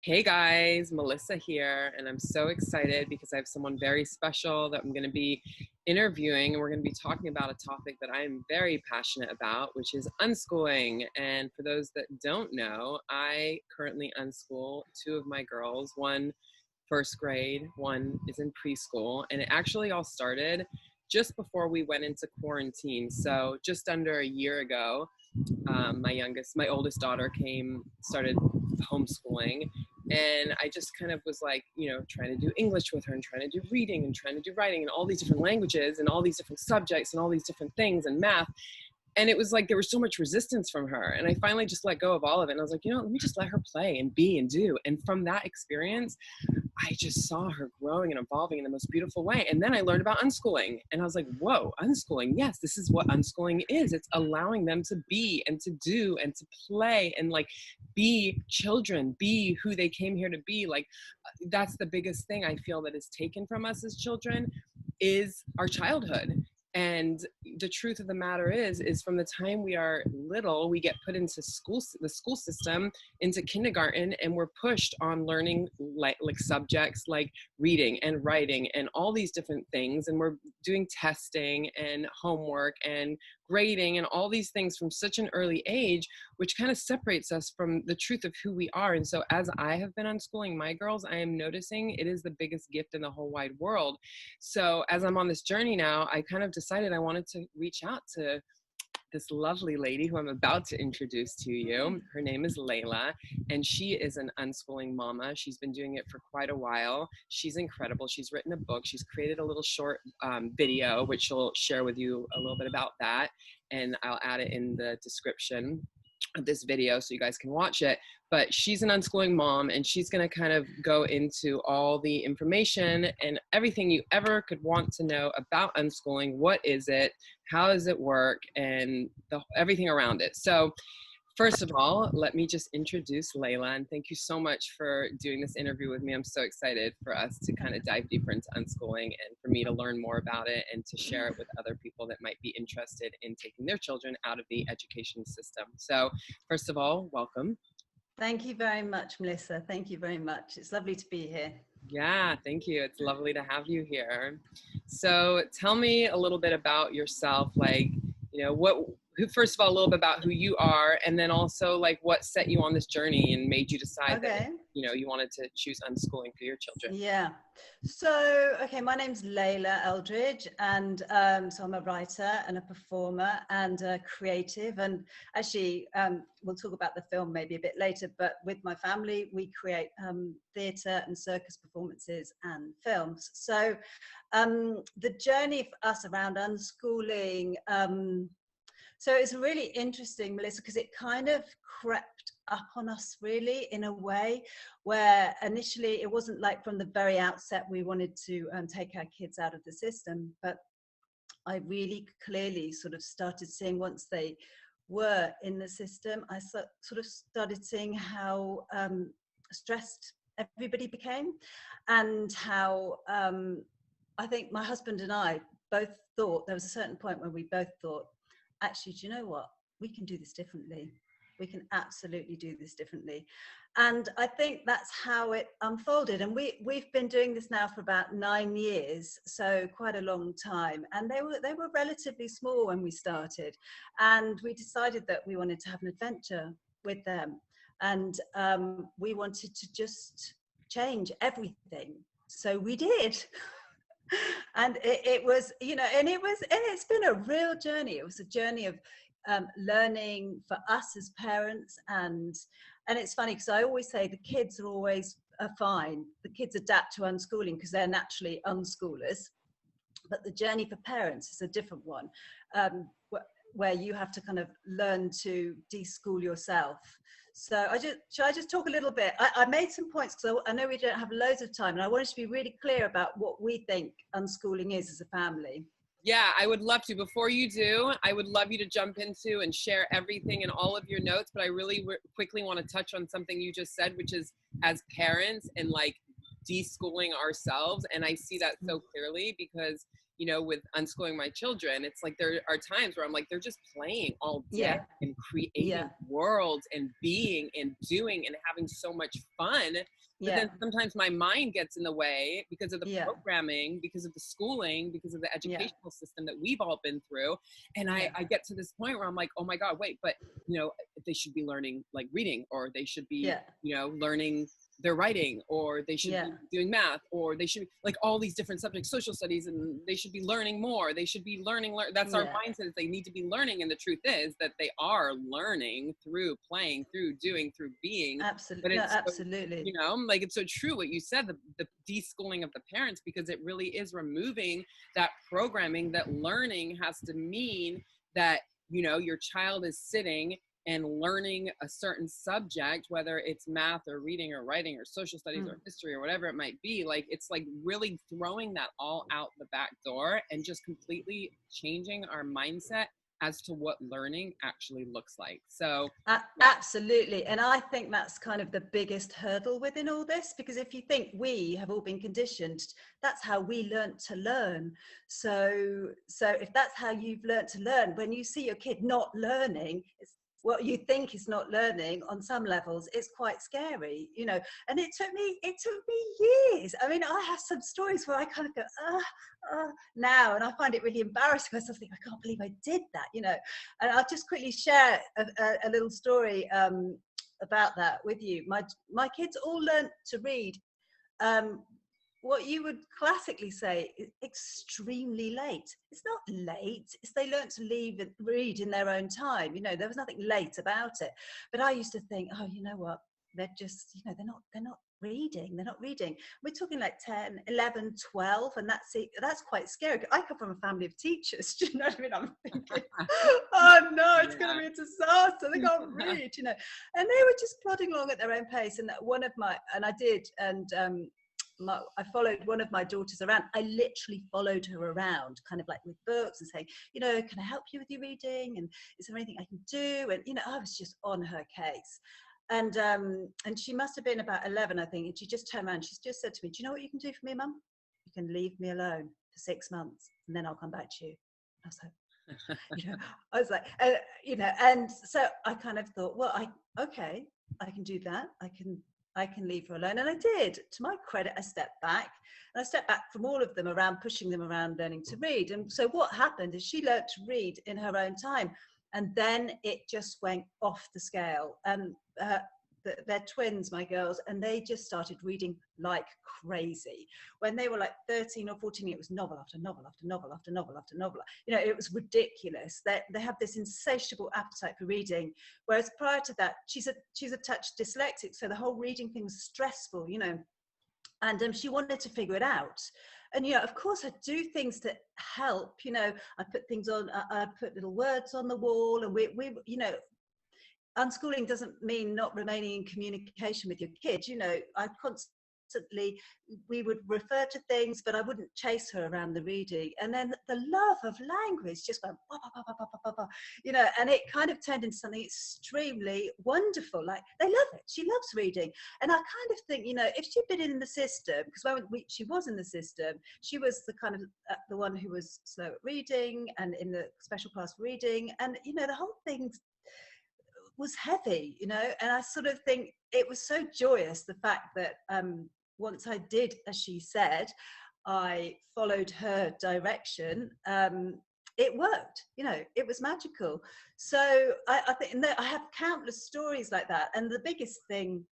Hey guys, Melissa here, and I'm so excited because I have someone very special that I'm going to be interviewing, and we're going to be talking about a topic that I am very passionate about, which is unschooling. And for those that don't know, I currently unschool two of my girls, one first grade, one is in preschool, and it actually all started just before we went into quarantine. So just under a year ago, my oldest daughter started homeschooling, and I just kind of was like, trying to do English with her and trying to do reading and trying to do writing and all these different languages and all these different subjects and all these different things and math. And it was like there was so much resistance from her, and I finally just let go of all of it, and I was like, let me just let her play and be and do. And from that experience, I just saw her growing and evolving in the most beautiful way. And then I learned about unschooling, and I was like, whoa, unschooling. Yes, this is what unschooling is. It's allowing them to be and to do and to play and like be children, be who they came here to be. Like, that's the biggest thing I feel that is taken from us as children is our childhood. And the truth of the matter is from the time we are little, we get put into the school system, into kindergarten, and we're pushed on learning like subjects like reading and writing and all these different things. And we're doing testing and homework and grading and all these things from such an early age, which kind of separates us from the truth of who we are. And so as I have been unschooling my girls, I am noticing it is the biggest gift in the whole wide world. So as I'm on this journey now, I kind of decided I wanted to reach out to this lovely lady who I'm about to introduce to you. Her name is Layla, and she is an unschooling mama. She's been doing it for quite a while. She's incredible. She's written a book. She's created a little short video, which she'll share with you a little bit about that. And I'll add it in the description of this video so you guys can watch it. But she's an unschooling mom, and she's going to kind of go into all the information and everything you ever could want to know about unschooling. What is it? How does it work? And everything around it. So first of all, let me just introduce Layla, and thank you so much for doing this interview with me. I'm so excited for us to kind of dive deeper into unschooling and for me to learn more about it and to share it with other people that might be interested in taking their children out of the education system. So first of all, welcome. Thank you very much, Melissa. Thank you very much. It's lovely to be here. Yeah, thank you. It's lovely to have you here. So tell me a little bit about yourself, like, first of all, a little bit about who you are, and then also like what set you on this journey and made you decide that, you wanted to choose unschooling for your children. Yeah. So, my name's Layla Eldridge, and so I'm a writer and a performer and a creative. And actually, we'll talk about the film maybe a bit later, but with my family, we create theatre and circus performances and films. So the journey for us around unschooling, so it's really interesting, Melissa, because it kind of crept up on us really in a way where initially it wasn't like from the very outset we wanted to take our kids out of the system, but I really clearly sort of started seeing once they were in the system, I sort of started seeing how stressed everybody became, and how I think my husband and I both thought, there was a certain point where we both thought, actually, do you know what? We can do this differently. We can absolutely do this differently. And I think that's how it unfolded. And we've been doing this now for about 9 years, so quite a long time. And they were relatively small when we started. And we decided that we wanted to have an adventure with them. And we wanted to just change everything. So we did. And it was, and it's been a real journey. It was a journey of learning for us as parents, and it's funny because I always say the kids are always fine. The kids adapt to unschooling because they're naturally unschoolers, but the journey for parents is a different one, where you have to kind of learn to de-school yourself. So shall I just talk a little bit? I made some points because I know we don't have loads of time, and I wanted to be really clear about what we think unschooling is as a family. Yeah, I would love to. Before you do, I would love you to jump into and share everything in all of your notes, but I really quickly want to touch on something you just said, which is as parents and like de-schooling ourselves. And I see that so clearly because, you know, with unschooling my children, it's like there are times where I'm like, they're just playing all day Yeah. and Yeah. creating worlds and being and doing and having so much fun. But Yeah. then sometimes my mind gets in the way because of the Yeah. programming, because of the schooling, because of the Yeah. educational system that we've all been through. And Yeah. I get to this point where I'm like, oh my God, wait, but you know, they should be learning like reading, or they should be, Yeah. you know, learning their writing, or they should Yeah. be doing math, or they should be like all these different subjects, social studies, and they should be learning more. They should be learning. That's our Yeah. mindset, is they need to be learning. And the truth is that they are learning through playing, through doing, through being. But Absolutely. No, it's so, absolutely. you know, like it's so true what you said, the deschooling of the parents, because it really is removing that programming that learning has to mean that, you know, your child is sitting and learning a certain subject, whether it's math or reading or writing or social studies or history or whatever it might be. Like, it's like really throwing that all out the back door and just completely changing our mindset as to what learning actually looks like. So yeah. Absolutely. And I think that's kind of the biggest hurdle within all this, because if you think we have all been conditioned, that's how we learnt to learn. So if that's how you've learnt to learn, when you see your kid not learning, it's what you think is not learning on some levels, it's quite scary, you know. And it took me years. I mean, I have some stories where I kind of go, now, and I find it really embarrassing. I sort of think, I can't believe I did that, you know. And I'll just quickly share a little story about that with you. My kids all learnt to read what you would classically say is extremely late. It's not late, it's they learnt to read in their own time. You know, there was nothing late about it. But I used to think, oh, you know what? They're just, you know, they're not reading. They're not reading. We're talking like 10, 11, 12, and that's quite scary. I come from a family of teachers. Do you know what I mean? I'm thinking, oh no, it's going to be a disaster. They can't read, you know. And they were just plodding along at their own pace. And I followed one of my daughters around. I literally followed her around, kind of like with books and saying, you know, can I help you with your reading? And is there anything I can do? And, you know, I was just on her case. And she must have been about 11, I think. And she just turned around. She's just said to me, do you know what you can do for me, Mum? You can leave me alone for 6 months and then I'll come back to you. I was like, you know, you know, and so I kind of thought, well, okay, I can do that. I can leave her alone. And I did. To my credit, I stepped back. And I stepped back from all of them around, pushing them around learning to read. And so what happened is she learned to read in her own time. And then it just went off the scale. And they're twins, my girls, and they just started reading like crazy. When they were like 13 or 14, it was novel after novel after novel after novel after novel. You know, it was ridiculous. They have this insatiable appetite for reading, whereas prior to that, she's a touch dyslexic, so the whole reading thing was stressful, you know, and she wanted to figure it out. And, you know, of course I do things to help, you know, I put things on, I put little words on the wall, and we you know, unschooling doesn't mean not remaining in communication with your kids. You know, I constantly, we would refer to things, but I wouldn't chase her around the reading. And then the love of language just went, bah, bah, bah, bah, bah, bah, bah, you know, and it kind of turned into something extremely wonderful. Like, they love it. She loves reading. And I kind of think, you know, if she'd been in the system, because when she was in the system, she was the kind of the one who was slow at reading and in the special class reading. And, you know, the whole thing was heavy, you know. And I sort of think it was so joyous, the fact that once I did, as she said, I followed her direction, it worked, you know, it was magical. So I think I have countless stories like that. And the biggest thing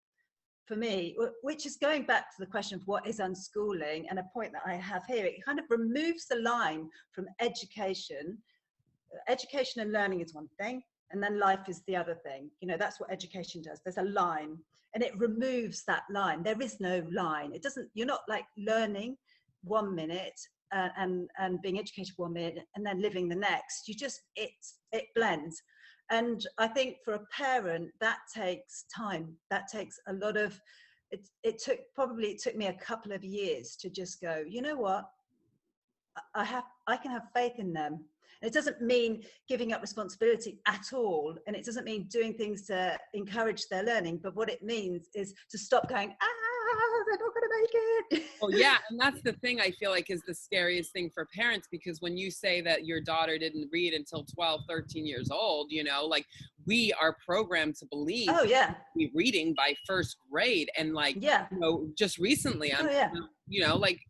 for me, which is going back to the question of what is unschooling, and a point that I have here, it kind of removes the line from education. Education and learning is one thing, and then life is the other thing. You know, that's what education does. There's a line, and it removes that line. There is no line. It doesn't, you're not like learning 1 minute and being educated 1 minute and then living the next. You just, it blends. And I think for a parent, that takes time. That takes a lot of, it took me a couple of years to just go, you know what, I can have faith in them. And it doesn't mean giving up responsibility at all. And it doesn't mean doing things to encourage their learning. But what it means is to stop going, they're not going to make it. Well, yeah, and that's the thing I feel like is the scariest thing for parents, because when you say that your daughter didn't read until 12, 13 years old, like we are programmed to believe Oh yeah, be reading by first grade. And like, yeah, just recently oh yeah, like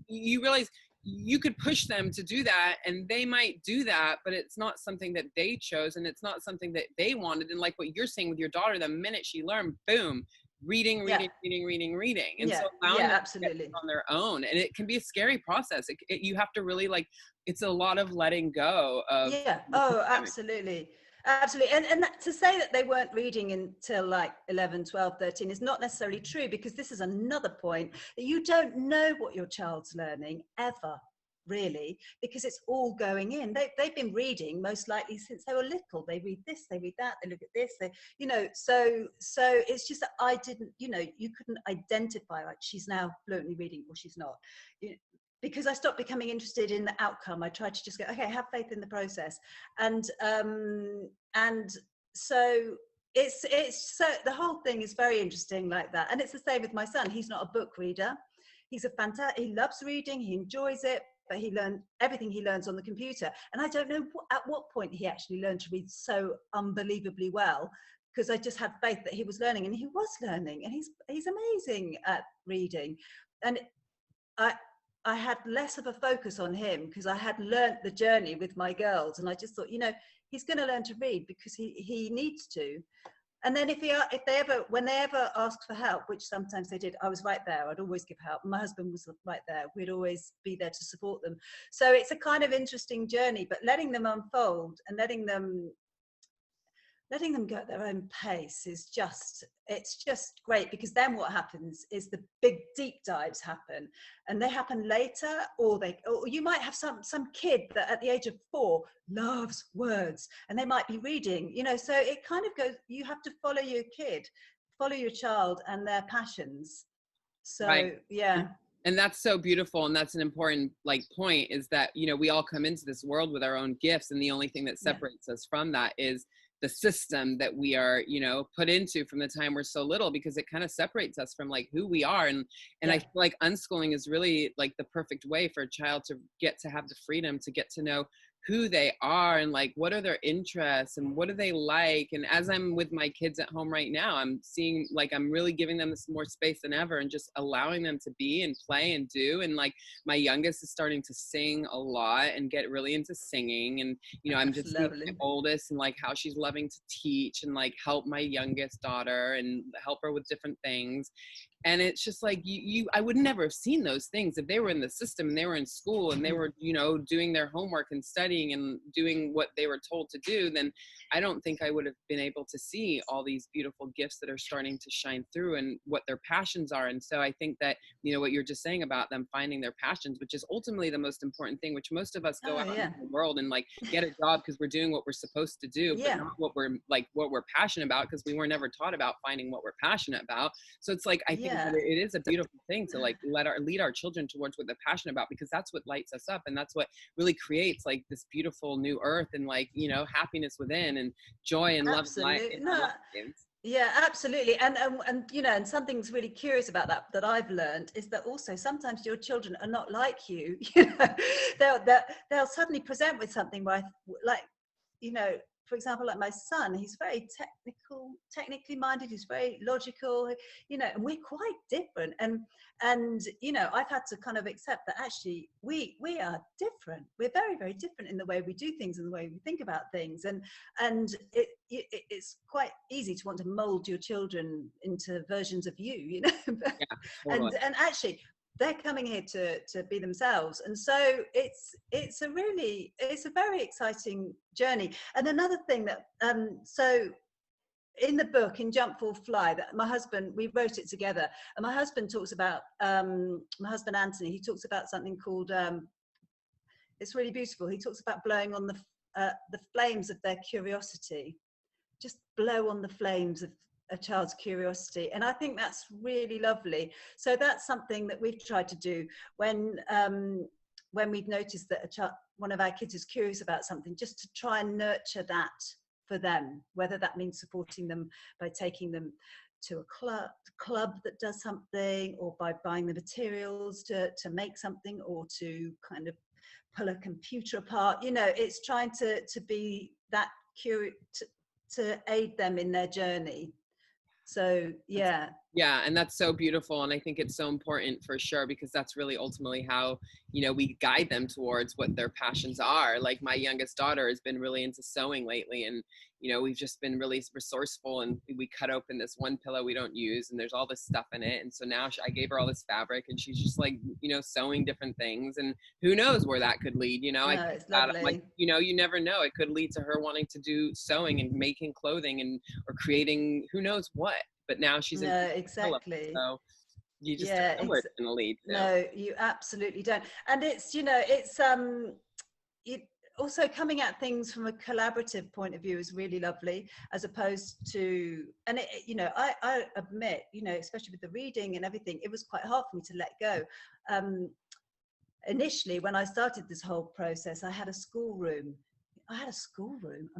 you realize you could push them to do that and they might do that, but it's not something that they chose and it's not something that they wanted. And like what you're saying with your daughter, the minute she learned, boom, reading, yeah, reading, reading, reading, reading. And yeah, so allowing yeah, them to get absolutely. on their own, and it can be a scary process. You have to really like, it's a lot of letting go of Yeah. the Oh, pandemic. absolutely. Absolutely. And to say that they weren't reading until like 11, 12, 13 is not necessarily true, because this is another point that you don't know what your child's learning ever, really, because it's all going in. They've been reading most likely since they were little. They read this, they read that, they look at this, so it's just that I didn't, you couldn't identify like she's now fluently reading or she's not. Because I stopped becoming interested in the outcome. I tried to just go, okay, have faith in the process. And so it's so the whole thing is very interesting like that. And it's the same with my son. He's not a book reader. He loves reading, he enjoys it, but he learned everything he learns on the computer. And I don't know at what point he actually learned to read so unbelievably well, because I just had faith that he was learning, and he was learning, and he's amazing at reading. And I I had less of a focus on him because I had learnt the journey with my girls, and I just thought, he's going to learn to read because he needs to. And then when they ever asked for help, which sometimes they did, I was right there. I'd always give help. My husband was right there. We'd always be there to support them. So it's a kind of interesting journey, but letting them unfold and letting them go at their own pace it's just great, because then what happens is the big deep dives happen, and they happen later, or you might have some kid that at the age of 4 loves words, and they might be reading, so it kind of goes, you have to follow your child and their passions. So Right. yeah. And that's so beautiful. And that's an important point, is that, we all come into this world with our own gifts. And the only thing that Yeah, separates us from that is the system that we are, put into from the time we're so little, because it kind of separates us from who we are. And I yeah, feel like unschooling is really the perfect way for a child to get to have the freedom to get to know who they are and what are their interests and what do they like. And as I'm with my kids at home right now, I'm seeing I'm really giving them this more space than ever and just allowing them to be and play and do. And my youngest is starting to sing a lot and get really into singing. And I'm that's just seeing my lovely. oldest and how she's loving to teach and help my youngest daughter and help her with different things. And it's just I would never have seen those things if they were in the system and they were in school and they were doing their homework and studying and doing what they were told to do. Then I don't think I would have been able to see all these beautiful gifts that are starting to shine through and what their passions are. And so I think that what you're just saying about them finding their passions, which is ultimately the most important thing, which most of us go Oh out yeah, into the world and get a job because we're doing what we're supposed to do, but yeah, not what we're passionate about, because we were never taught about finding what we're passionate about. So it's I think that yeah. it is a beautiful thing to lead our children towards what they're passionate about, because that's what lights us up, and that's what really creates this beautiful new earth and happiness within and joy and love and life Absolutely. and No, life. yeah, absolutely. And and something's really curious about that I've learned is that also sometimes your children are not like you. They'll suddenly present with something where like, for example, like my son, he's very technically minded, he's very logical, and we're quite different. And I've had to kind of accept that actually we are different. We're very, very different in the way we do things and the way we think about things. And it's quite easy to want to mold your children into versions of you, Yeah, totally. and actually they're coming here to be themselves, and so it's a very exciting journey. And another thing that so in the book, in Jump Fall Fly, that we wrote it together, and my husband talks about my husband Anthony, he talks about something called it's really beautiful. He talks about blowing on the flames of their curiosity. Just blow on the flames of a child's curiosity, and I think that's really lovely. So that's something that we've tried to do when we've noticed that one of our kids is curious about something, just to try and nurture that for them, whether that means supporting them by taking them to a club that does something, or by buying the materials to make something, or to kind of pull a computer apart. You know, it's trying to be that curious, to aid them in their journey. So That's, yeah. yeah, and that's so beautiful, and I think it's so important for sure, because that's really ultimately how, you know, we guide them towards what their passions are. Like my youngest daughter has been really into sewing lately, and you know, we've just been really resourceful, and we cut open this one pillow we don't use, and there's all this stuff in it, and so now I gave her all this fabric, and she's just like, you know, sewing different things, and who knows where that could lead. You know, I No, think it's that I'm like, lovely. you know, you never know, it could lead to her wanting to do sewing and making clothing and or creating who knows what, but now she's in No, pillow, exactly. so you just Yeah, don't know where it's going to lead to. no, you absolutely don't. And it's, you know, it's it also coming at things from a collaborative point of view is really lovely, as opposed to, and it, you know, I admit, you know, especially with the reading and everything, it was quite hard for me to let go. Initially, when I started this whole process, I had a schoolroom. I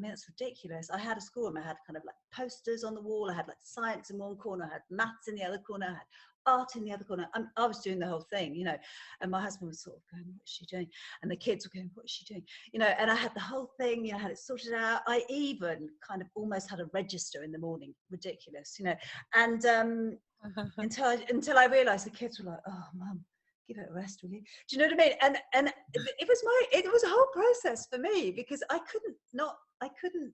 mean, it's ridiculous. I had a schoolroom. I had kind of like posters on the wall. I had like science in one corner. I had maths in the other corner. I had art in the other corner. I was doing the whole thing, you know. And my husband was sort of going, "What is she doing?" And the kids were going, "What is she doing?" You know. And I had the whole thing, you know, I had it sorted out. I even kind of almost had a register in the morning. Ridiculous, you know. And until I realised the kids were like, "Oh, Mum, give it a rest, will you?" Do you know what I mean? And it was a whole process for me, because I couldn't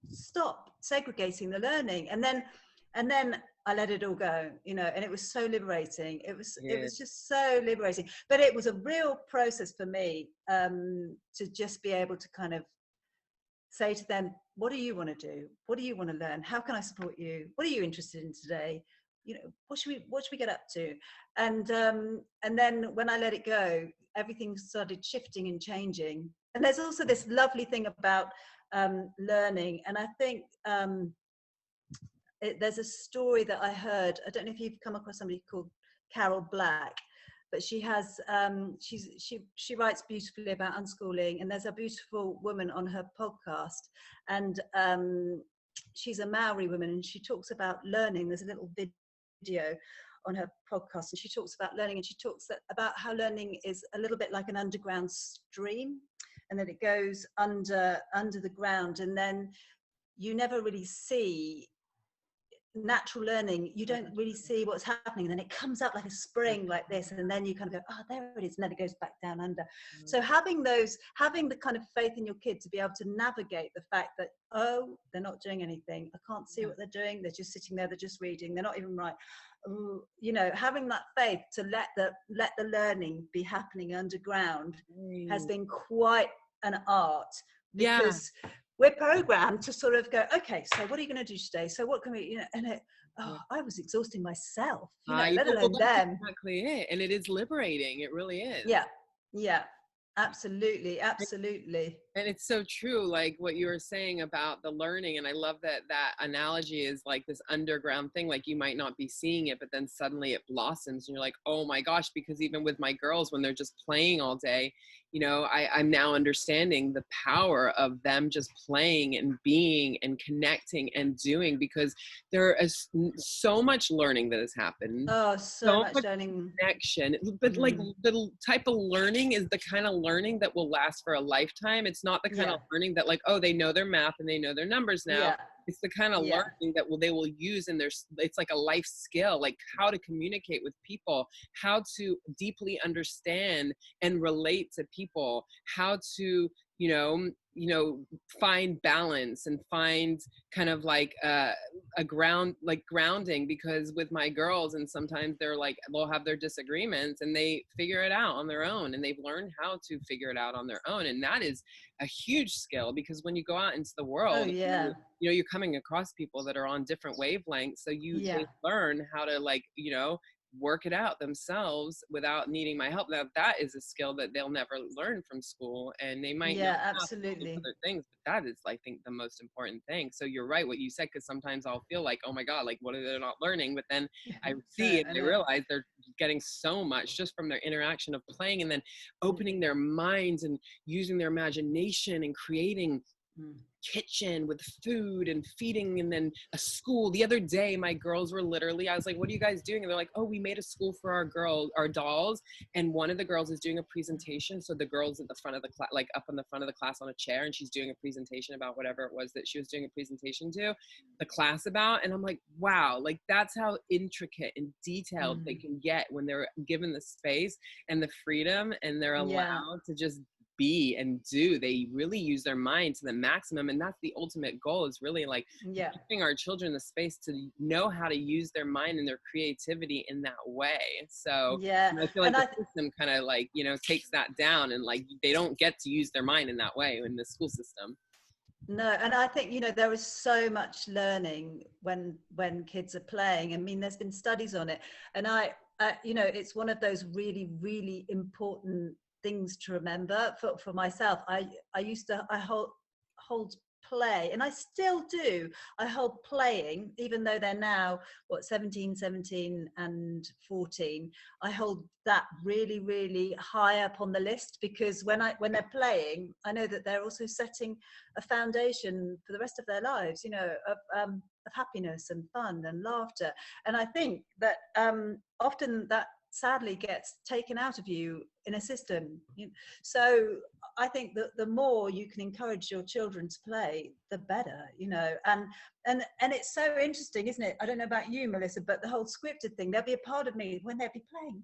stop segregating the learning, and then I let it all go, you know, and it was so liberating. It Yeah. was just so liberating. But it was a real process for me, to just be able to kind of say to them, what do you want to do? What do you want to learn? How can I support you? What are you interested in today? You know, what should we get up to? And then when I let it go, everything started shifting and changing. And there's also this lovely thing about learning. And I think there's a story that I heard. I don't know if you've come across somebody called Carol Black, but she has she writes beautifully about unschooling, and there's a beautiful woman on her podcast, and she's a Maori woman, and she talks about learning. There's a little video on her podcast, and she talks about learning, and she talks about how learning is a little bit like an underground stream, and that it goes under the ground, and then you never really see natural learning. You don't really see what's happening, and then it comes up like a spring like this, and then you kind of go, oh, there it is, and then it goes back down under. So having the kind of faith in your kid to be able to navigate the fact that, oh, they're not doing anything, I can't see what they're doing, they're just sitting there, they're just reading, they're not even right. You know, having that faith to let the learning be happening underground has been quite an art, Yeah. because we're programmed to sort of go, okay, so what are you going to do today? So what can we, you know, and I was exhausting myself, you know, let Well, alone that's them. exactly it, and it is liberating. It really is. Yeah, yeah, absolutely, absolutely. And it's so true, like what you were saying about the learning. And I love that that analogy is like this underground thing. Like you might not be seeing it, but then suddenly it blossoms and you're like, oh my gosh, because even with my girls, when they're just playing all day, you know, I'm now understanding the power of them just playing and being and connecting and doing, because there is so much learning that has happened, Oh, so so much much learning. connection, but like the type of learning is the kind of learning that will last for a lifetime. It's not the kind Yeah, of learning that like, oh, they know their math and they know their numbers now. yeah, It's the kind of yeah. learning that they will use in their, it's like a life skill, like how to communicate with people, how to deeply understand and relate to people, how to, find balance and find kind of like a grounding, because with my girls, and sometimes they're like, they'll have their disagreements and they figure it out on their own, and they've learned how to figure it out on their own. And that is a huge skill, because when you go out into the Oh, world, yeah, you're coming across people that are on different wavelengths, so yeah, they learn how to work it out themselves without needing my help. Now that is a skill that they'll never learn from school, and they might know yeah, math and all these absolutely. other things, but that is, I think, the most important thing. So you're right what you said, because sometimes I'll feel like, oh my god, like what are they not learning, but then I No, see and I I know. realize they're getting so much just from their interaction of playing, and then opening their minds and using their imagination and creating Mm. kitchen with food and feeding, and then a school. The other day my girls were literally, I was like, what are you guys doing? And they're like, oh, we made a school for our dolls, and one of the girls is doing a presentation. So the girl's at the front of the class, like up on the front of the class on a chair, and she's doing a presentation about whatever it was that she was doing a presentation to the class about. And I'm like, wow, like that's how intricate and detailed they Mm. can get when they're given the space and the freedom, and they're Yeah. allowed to just be and do. They really use their mind to the maximum, and that's the ultimate goal, is really like Yeah. giving our children the space to know how to use their mind and their creativity in that way. So Yeah. I feel like And the system kind of like, you know, takes that down, and like they don't get to use their mind in that way in the school system. No, and I think, you know, there is so much learning when kids are playing. I mean, there's been studies on it, and you know, it's one of those really, really important things to remember for myself. I hold play, and I still do. I hold playing, even though they're now what 17 and 14. I hold that really, really high up on the list, because when they're playing, I know that they're also setting a foundation for the rest of their lives, you know, of happiness and fun and laughter. And I think that often that sadly gets taken out of you in a system. So I think that the more you can encourage your children to play, the better, you know. And it's so interesting, isn't it? I don't know about you, Melissa, but the whole scripted thing, there'll be a part of me when they'll be playing,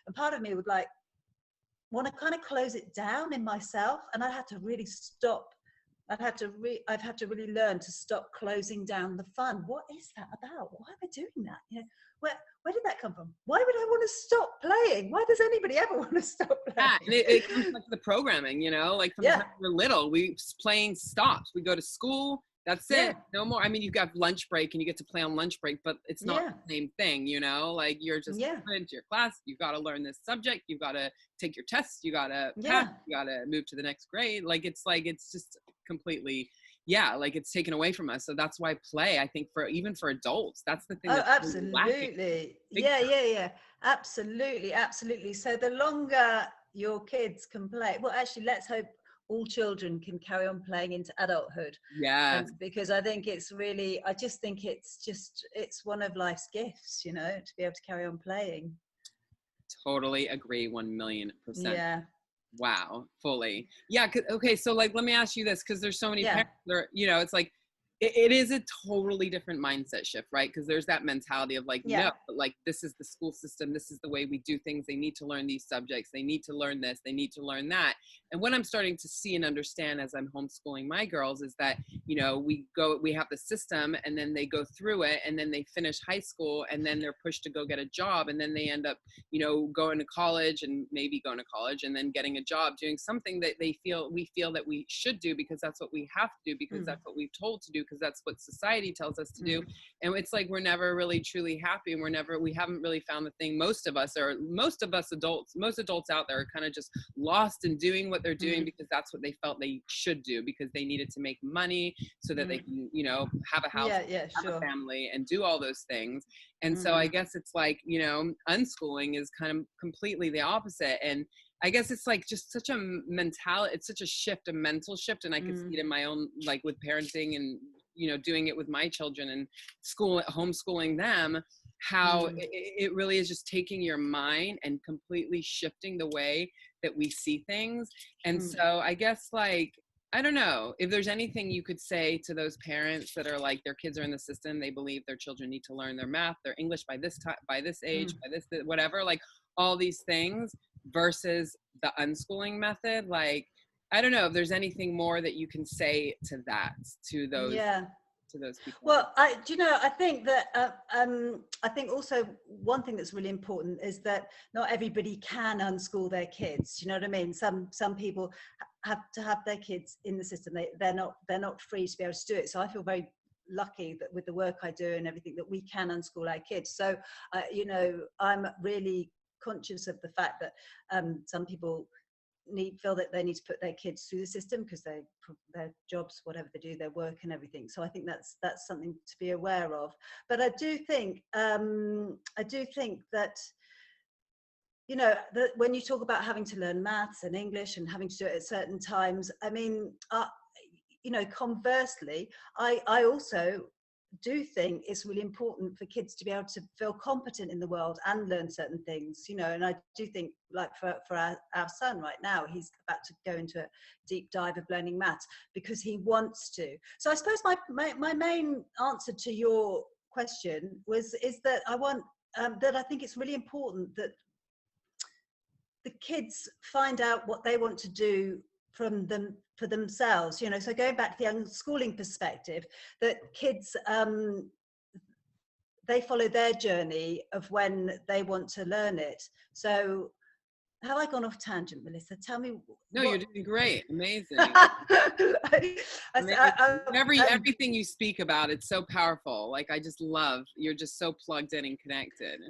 and part of me would like want to kind of close it down in myself, and I had to really stop. I've had to really learn to stop closing down the fun. What is that about? Why am I doing that? You know, where did that come from? Why would I want to stop playing? Why does anybody ever want to stop Yeah, playing? and it comes back to the programming, you know, like from the Yeah, time we're little, playing stops. We go to school, that's yeah, it, no more. I mean, you've got lunch break and you get to play on lunch break, but it's not yeah, the same thing, you know, like you're just yeah, put into your class, you've got to learn this subject, you've got to take your tests, you got to pass, yeah. you got to move to the next grade. Like it's just completely, yeah, like it's taken away from us. So that's why play, I think, for even for adults, that's the thing Oh, that's really lacking. absolutely. Big Yeah, yeah, yeah. Absolutely, absolutely. So the longer your kids can play, well, actually, let's hope all children can carry on playing into adulthood. Yes, And because I think it's really, I just think it's one of life's gifts, you know, to be able to carry on playing. totally agree, 1,000,000%. Yeah, Wow, fully. Yeah, okay, so, like, let me ask you this, because there's so many yeah, parents that are, you know, it's like, it is a totally different mindset shift, right? Because there's that mentality of, like, yeah. no, but, like, this is the school system, this is the way we do things, they need to learn these subjects, they need to learn this, they need to learn that. And what I'm starting to see and understand as I'm homeschooling my girls is that, you know, we have the system, and then they go through it, and then they finish high school, and then they're pushed to go get a job, and then they end up, you know, going to college, and maybe going to college and then getting a job doing something that we feel that we should do, because that's what we have to do, because Mm, that's what we've told to do, because that's what society tells us to do. mm, And it's like we're never really truly happy, and we haven't really found the thing. Most of us adults, most adults out there are kind of just lost in doing what they're doing, mm, because that's what they felt they should do, because they needed to make money so that they mm. can, you know, have a house, Yeah, yeah, have a sure. family, and do all those things. And so I Mm, guess it's like, you know, unschooling is kind of completely the opposite. And I guess it's like just such a mentality, it's such a shift, a mental shift. And I could see mm, it in my own, like with parenting and, you know, doing it with my children and homeschooling them, how mm, it really is just taking your mind and completely shifting the way that we see things. And mm. so I guess, like, I don't know if there's anything you could say to those parents that are like, their kids are in the system, they believe their children need to learn their math, their English by this time, by this age, Mm. by this, whatever, like all these things, versus the unschooling method. Like, I don't know if there's anything more that you can say to that, Yeah. to those people. Well, do you know, I think that I think also one thing that's really important is that not everybody can unschool their kids. You know what I mean? Some people have to have their kids in the system. They're not free to be able to do it. So I feel very lucky that with the work I do and everything, that we can unschool our kids. So you know, I'm really conscious of the fact that some people feel that they need to put their kids through the system because their jobs, whatever they do, their work and everything. So I think that's something to be aware of. But I do think that, you know, that when you talk about having to learn maths and English and having to do it at certain times, I mean, conversely, I also do think it's really important for kids to be able to feel competent in the world and learn certain things, and I do think, like for our son right now, he's about to go into a deep dive of learning maths because he wants to. So I suppose my main answer to your question is that I think it's really important that the kids find out what they want to do from them for themselves, so going back to the unschooling perspective, that kids they follow their journey of when they want to learn it. So have I gone off tangent, Melissa? Tell me. No, you're doing great. Amazing. Amazing. Everything you speak about, it's so powerful. Like, I just love, you're just so plugged in and connected.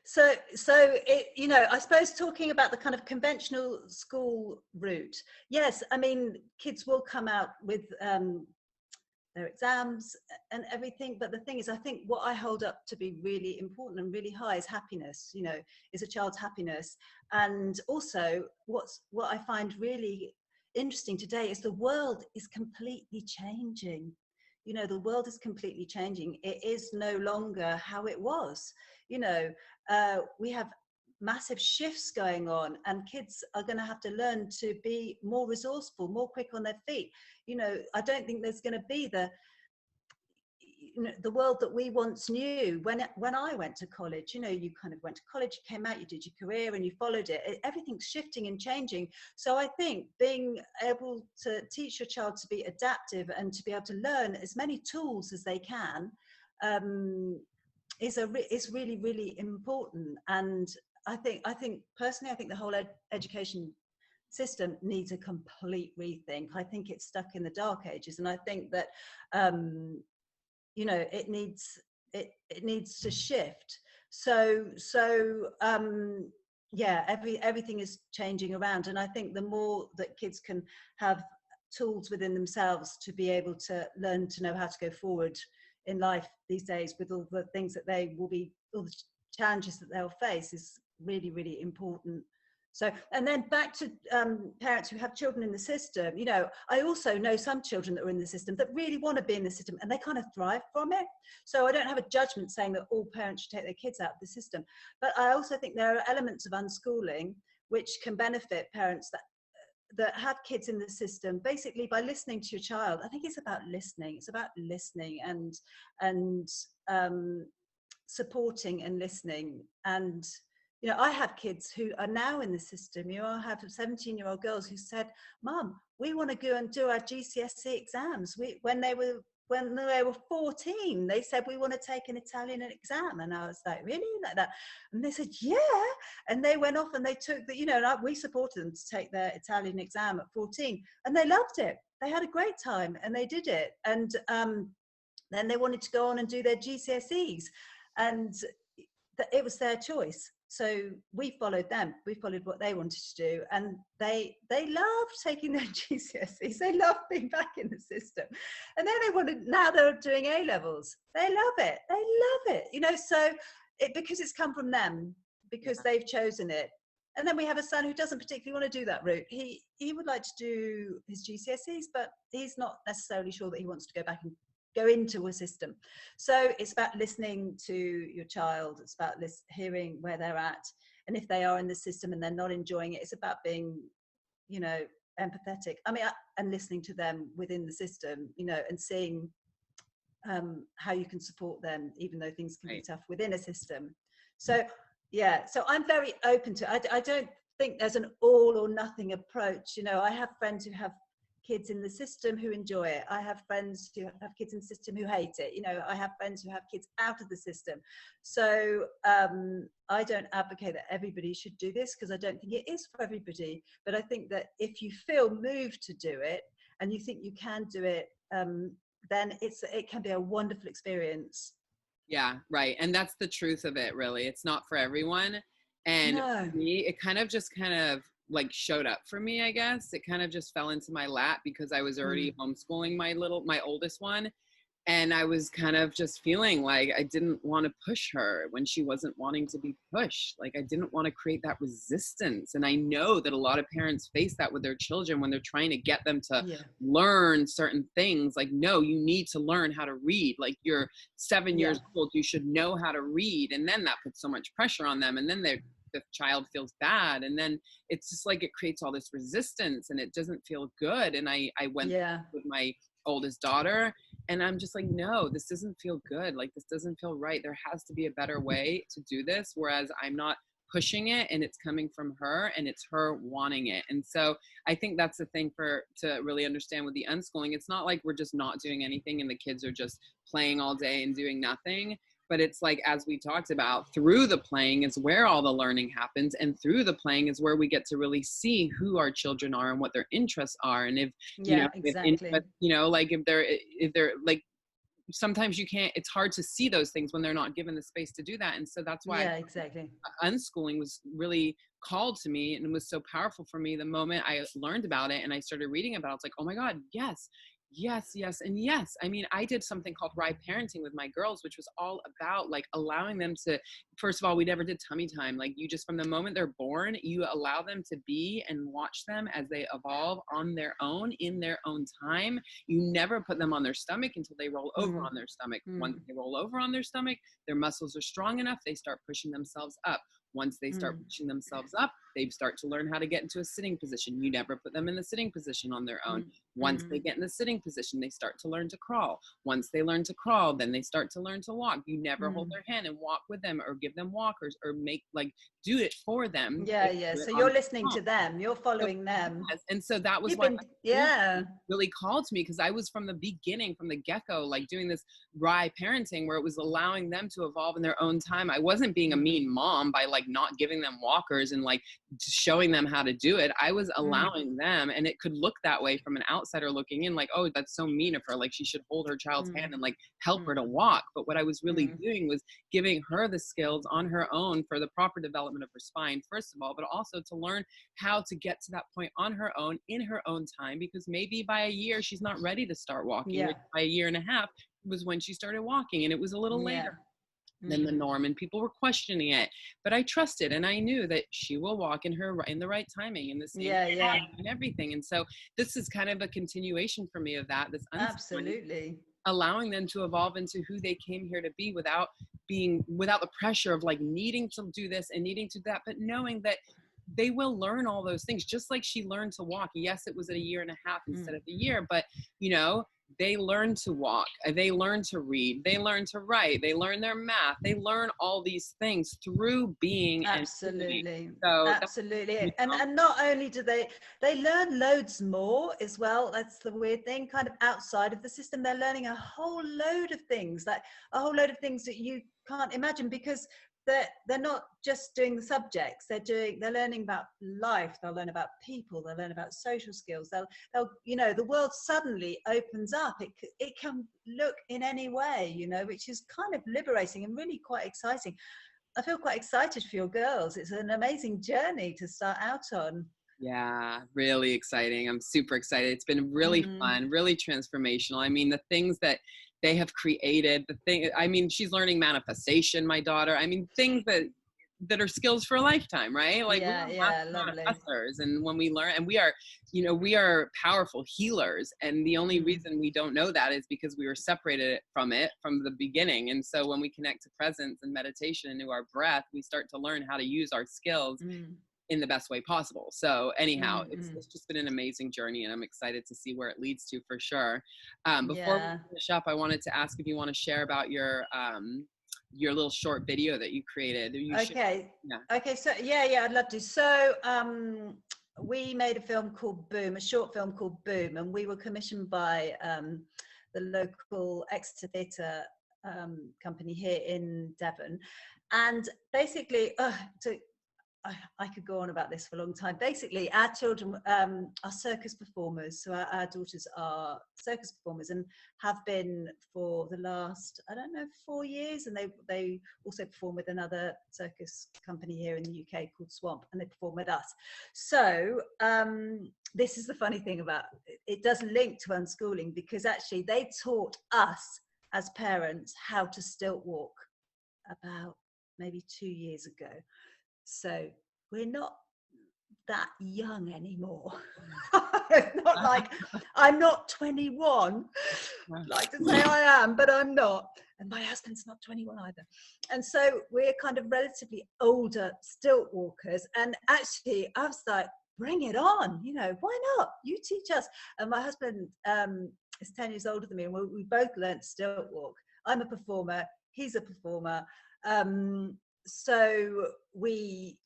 So it, I suppose talking about the kind of conventional school route, yes, I mean, kids will come out with their exams and everything, but the thing is, I think what I hold up to be really important and really high is happiness, is a child's happiness. And also what I find really interesting today is the world is completely changing. The world is completely changing. It is no longer how it was. We have massive shifts going on, and kids are going to have to learn to be more resourceful, more quick on their feet. I don't think there's going to be the world that we once knew when I went to college. You kind of went to college, you came out, you did your career, and you followed it. Everything's shifting and changing. So I think being able to teach your child to be adaptive and to be able to learn as many tools as they can is really, really important. And I think personally, I think the whole education system needs a complete rethink. I think it's stuck in the dark ages, and I think that it needs to shift. So everything is changing around, and I think the more that kids can have tools within themselves to be able to learn to know how to go forward in life these days, with all the things that all the challenges that they'll face, is really, really important. So, and then back to parents who have children in the system, I also know some children that are in the system that really want to be in the system, and they kind of thrive from it. So I don't have a judgment saying that all parents should take their kids out of the system. But I also think there are elements of unschooling which can benefit parents that have kids in the system, basically by listening to your child. I think it's about listening. It's about listening and supporting and listening. And I have kids who are now in the system. I have 17-year-old girls who said, "Mum, we want to go and do our GCSE exams." When they were 14, they said, "We want to take an Italian exam." And I was like, "Really? Like that?" And they said, "Yeah." And they went off and they took we supported them to take their Italian exam at 14, and they loved it. They had a great time and they did it. And then they wanted to go on and do their GCSEs, and it was their choice. So we followed them. We followed what they wanted to do, and they loved taking their GCSEs. They loved being back in the system, and then now they're doing A levels. They love it. They love it. So because it's come from them, because they've chosen it. And then we have a son who doesn't particularly want to do that route. He would like to do his GCSEs, but he's not necessarily sure that he wants to go back and go into a system. So it's about listening to your child. It's about hearing where they're at, and if they are in the system and they're not enjoying it, it's about being empathetic, and listening to them within the system, and seeing how you can support them even though things can be tough within a system. So so I'm very open to it. I don't think there's an all or nothing approach. I have friends who have kids in the system who enjoy it. I have friends who have kids in the system who hate it. I have friends who have kids out of the system. So I don't advocate that everybody should do this, because I don't think it is for everybody. But I think that if you feel moved to do it and you think you can do it, then it can be a wonderful experience. Yeah, right. And that's the truth of it, really. It's not for everyone. And for me, it kind of like showed up for me, I guess. It kind of just fell into my lap because I was already homeschooling my oldest one. And I was kind of just feeling like I didn't want to push her when she wasn't wanting to be pushed. Like I didn't want to create that resistance. And I know that a lot of parents face that with their children when they're trying to get them to Yeah. learn certain things. Like, no, you need to learn how to read. Like you're 7 years Yeah. old, you should know how to read. And then that puts so much pressure on them. And then the child feels bad. And then it's just like it creates all this resistance and it doesn't feel good. And I went Yeah. with my oldest daughter, and I'm just like, no, this doesn't feel good. Like, this doesn't feel right. There has to be a better way to do this. Whereas I'm not pushing it and it's coming from her and it's her wanting it. And so I think that's the thing to really understand with the unschooling. It's not like we're just not doing anything and the kids are just playing all day and doing nothing. But it's like, as we talked about, through the playing is where all the learning happens. And through the playing is where we get to really see who our children are and what their interests are. And if, Yeah, if exactly. interest, like if they're like, sometimes you can't, it's hard to see those things when they're not given the space to do that. And so that's why Yeah, exactly. unschooling was really called to me and was so powerful for me the moment I learned about it and I started reading about it. It's like, oh my God, yes, yes, yes, and yes. I mean, I did something called Rye Parenting with my girls, which was all about like allowing them to, first of all, we never did tummy time. Like you just, from the moment they're born, you allow them to be and watch them as they evolve on their own, in their own time. You never put them on their stomach until they roll over Mm. on their stomach. Once Mm. they roll over on their stomach, their muscles are strong enough, they start pushing themselves up. Once they start Mm. pushing themselves up, they start to learn how to get into a sitting position. You never put them in the sitting position on their own. Mm. Once they Mm. get in the sitting position, they start to learn to crawl. Once they learn to crawl, then they start to learn to walk. You never hold Mm. their hand and walk with them or give them walkers or make like do it for them. Yeah, They yeah. do it So on you're their listening own. to them, you're So, following them. yes, and so that was You've why been, yeah. really called to me, because I was from the beginning, from the get-go, like doing this Rye Parenting where it was allowing them to evolve in their own time. I wasn't being a Mm. mean mom by like not giving them walkers and like just showing them how to do it. I was Mm. allowing them, and it could look that way from an outsider looking in, like, oh, that's so mean of her, like she should hold her child's Mm. hand and like help her Mm. to walk. But what I was really Mm. doing was giving her the skills on her own for the proper development of her spine, first of all, but also to learn how to get to that point on her own in her own time, because maybe by a year she's not ready to start walking. Yeah. Maybe by a year and a half was when she started walking, and it was a little Yeah. later than the Mm. norm and people were questioning it. But I trusted and I knew that she will walk in the right timing, in the same Yeah, yeah. and everything. And so this is kind of a continuation for me of that, this unschooling, Absolutely. allowing them to evolve into who they came here to be without the pressure of like needing to do this and needing to do that, but knowing that they will learn all those things, just like she learned to walk. Yes, it was at a year and a half instead Mm. of a year, but you know, they learn to walk, they learn to read, they learn to write, they learn their math, they learn all these things through being and doing. Absolutely. So that's, Absolutely. you know, And not only do they learn loads more as well. That's the weird thing, kind of outside of the system. They're learning a whole load of things, like a whole load of things that you can't imagine, because they're not just doing the subjects, they're learning about life, they'll learn about people, they'll learn about social skills, they'll you know, the world suddenly opens up. It can look in any way, you know, which is kind of liberating and really quite exciting. I feel quite excited for your girls. It's an amazing journey to start out on. yeah, really exciting. I'm super excited. It's been really Mm. fun, really transformational. I mean, the things that they have created, I mean, she's learning manifestation, my daughter. I mean, things that are skills for a lifetime, right? Like we Yeah, are yeah, master lovely. manifestors. And when we learn, and we are, you know, we are powerful healers. And the only Mm. reason we don't know that is because we were separated from the beginning. And so when we connect to presence and meditation into our breath, we start to learn how to use our skills Mm. in the best way possible. So anyhow, Mm. Mm. it's just been an amazing journey, and I'm excited to see where it leads to, for sure. Before we Yeah. finish up, I wanted to ask if you want to share about your little short video that you created. You should, Okay. yeah. Okay. So yeah, I'd love to. So we made a film called Boom, a short film called Boom, and we were commissioned by the local Exeter Theatre company here in Devon. And basically, to I could go on about this for a long time. Basically, our children are circus performers. So our daughters are circus performers and have been for the last, I don't know, 4 years. And they also perform with another circus company here in the UK called Swamp, and they perform with us. So this is the funny thing about it. It does link to unschooling, because actually they taught us as parents how to stilt walk about maybe 2 years ago. So we're not that young anymore. It's not like I'm not 21. I'd like to say I am, but I'm not. And my husband's not 21 either. And so we're kind of relatively older stilt walkers. And actually, I was like, bring it on. You know, why not? You teach us. And my husband is 10 years older than me, and we both learned stilt walk. I'm a performer. He's a performer. So we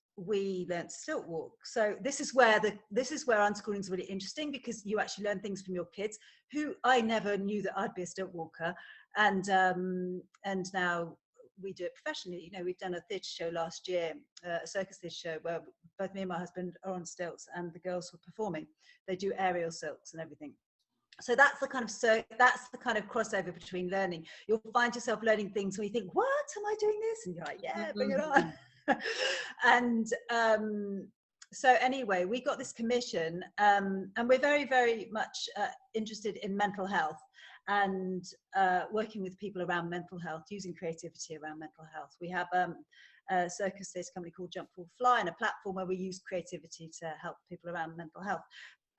learned stilt walk. So this is where unschooling is really interesting, because you actually learn things from your kids, who I never knew that I'd be a stilt walker, and now we do it professionally. You know, we've done a theatre show last year, a circus theatre show, where both me and my husband are on stilts, and the girls were performing. They do aerial silks and everything. So that's the kind of crossover between learning. You'll find yourself learning things where you think, what, am I doing this? And you're like, yeah, bring it on. And so anyway, we got this commission, and we're very, very much interested in mental health, and working with people around mental health, using creativity around mental health. We have a circus theatre company called Jump, Fall, Fly, and a platform where we use creativity to help people around mental health.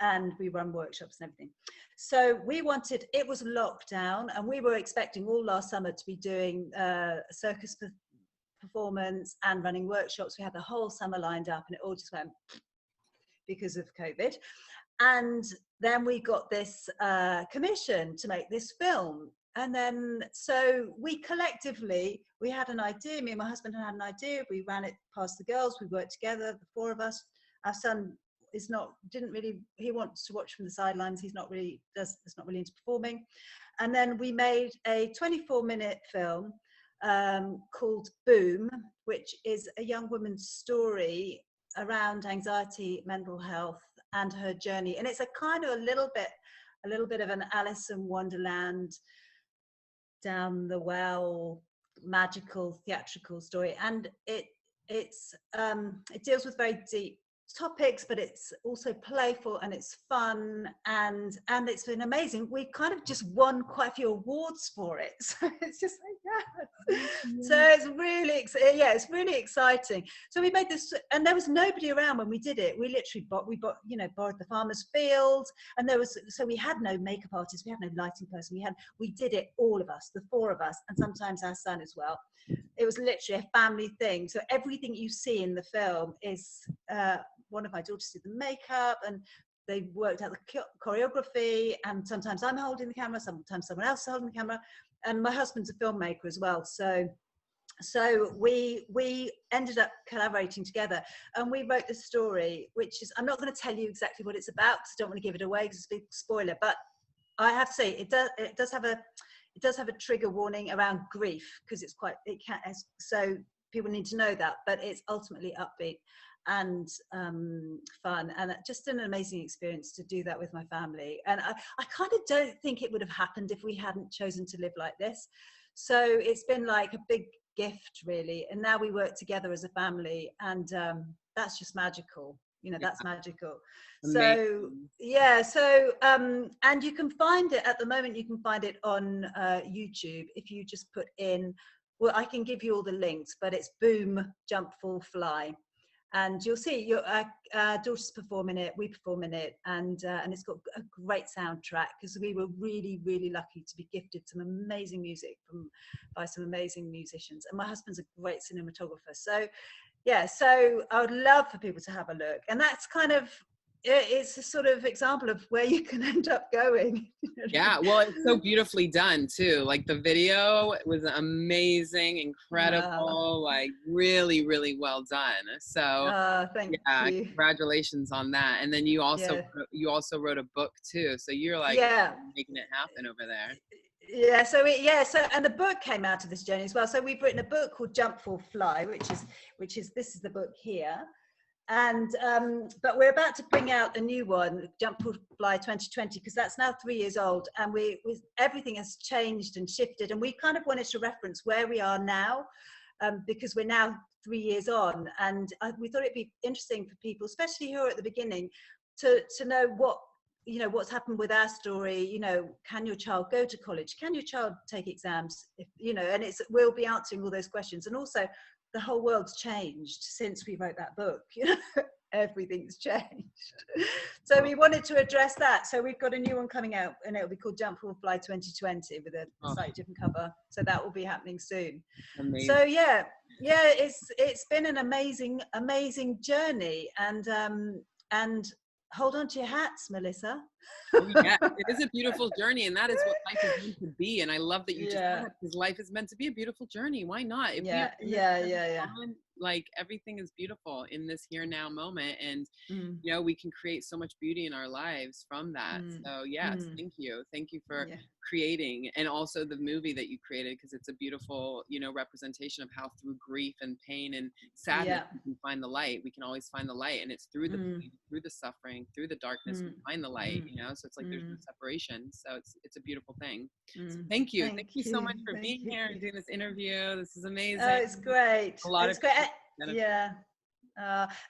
And we run workshops and everything. So it was lockdown, and we were expecting all last summer to be doing circus performance and running workshops. We had the whole summer lined up, and it all just went because of COVID. And then we got this commission to make this film. And then, so we had an idea, me and my husband had an idea, we ran it past the girls, we worked together, the four of us. Our son he wants to watch from the sidelines, he's not really into performing. And then we made a 24-minute film called Boom, which is a young woman's story around anxiety, mental health, and her journey. And it's a kind of a little bit of an Alice in Wonderland, down the well, magical theatrical story. And it deals with very deep topics, but it's also playful, and it's fun, and it's been amazing. We kind of just won quite a few awards for it, so it's just like, yes. So it's really exciting. So we made this, and there was nobody around when we did it. We literally borrowed the farmer's field, and so we had no makeup artist, we had no lighting person, we did it, all of us, the four of us, and sometimes our son as well. It was literally a family thing. So everything you see in the film is one of my daughters did the makeup, and they worked out the choreography, and sometimes I'm holding the camera, sometimes someone else is holding the camera, and my husband's a filmmaker as well. So we ended up collaborating together, and we wrote the story, which is, I'm not going to tell you exactly what it's about because I don't want to give it away because it's a big spoiler, but I have to say it does have a trigger warning around grief, because so people need to know that, but it's ultimately upbeat and fun, and just an amazing experience to do that with my family. And I kind of don't think it would have happened if we hadn't chosen to live like this. So it's been like a big gift, really. And now we work together as a family, and that's just magical. You know, that's magical. So yeah, so and you can find it at the moment. You can find it on YouTube if you just put in. Well, I can give you all the links, but it's Boom, Jump, Fall, Fly, and you'll see your daughters perform in it. We perform in it, and it's got a great soundtrack, because we were really, really lucky to be gifted some amazing music by some amazing musicians. And my husband's a great cinematographer. So yeah, so I would love for people to have a look. And that's kind of, it's a sort of example of where you can end up going. Yeah, well, it's so beautifully done too. Like the video was amazing, incredible, like really, really well done. So thank you. Congratulations on that. And then you also wrote a book too. So you're like making it happen over there. Yeah, so and the book came out of this journey as well. So we've written a book called Jump, Fall, Fly, which is this is the book here. And but we're about to bring out a new one, Jump, Fall, Fly 2020, because that's now 3 years old, and everything has changed and shifted, and we kind of wanted to reference where we are now, because we're now 3 years on, and we thought it'd be interesting for people, especially who are at the beginning, to know what you know, what's happened with our story, you know, can your child go to college? Can your child take exams? If, you know, and we'll be answering all those questions. And also, the whole world's changed since we wrote that book. You know, everything's changed. So we wanted to address that. So we've got a new one coming out, and it'll be called Jump or Fly 2020 with a slightly different cover. So that will be happening soon. Amazing. So yeah, it's been an amazing journey, and hold on to your hats, Melissa. Oh, yeah, it is a beautiful journey, and that is what life is meant to be. And I love that you just said that, because life is meant to be a beautiful journey. Why not? If Yeah. like, everything is beautiful in this here now moment, and you know, we can create so much beauty in our lives from that. So yes, thank you for creating, and also the movie that you created, because it's a beautiful, you know, representation of how through grief and pain and sadness we can find the light. We can always find the light, and it's through the pain, through the suffering, through the darkness we find the light, you know. So it's like there's no separation. So it's a beautiful thing. So thank you so much for being here and doing this interview. This is amazing. Oh, it's great. It's great. Yeah.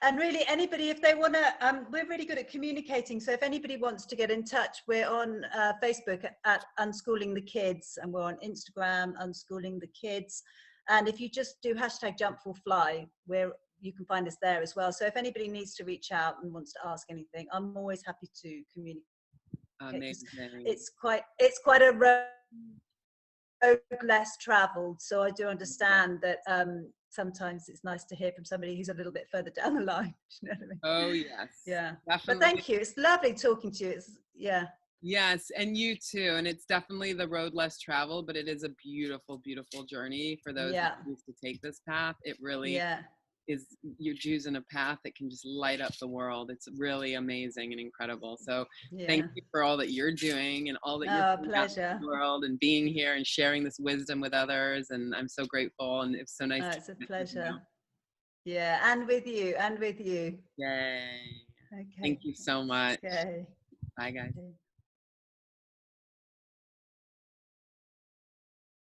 And really, anybody, if they want to, we're really good at communicating. So if anybody wants to get in touch, we're on Facebook at Unschooling the Kids, and we're on Instagram, Unschooling the Kids. And if you just do hashtag Jump or Fly, you can find us there as well. So if anybody needs to reach out and wants to ask anything, I'm always happy to communicate. Amazing. It's quite a road less traveled, so I do understand that sometimes it's nice to hear from somebody who's a little bit further down the line. You know what I mean? Oh yes. Yeah. Definitely. But thank you. It's lovely talking to you. Yes, and you too. And it's definitely the road less traveled, but it is a beautiful, beautiful journey for those that choose to take this path. It really is, you're choosing a path that can just light up the world. It's really amazing and incredible. So thank you for all that you're doing, and all that you're putting out in the world, and being here and sharing this wisdom with others. And I'm so grateful, and it's so nice. It's a pleasure. Yeah, and with you. Yay. Okay. Thank you so much. Okay. Bye, guys.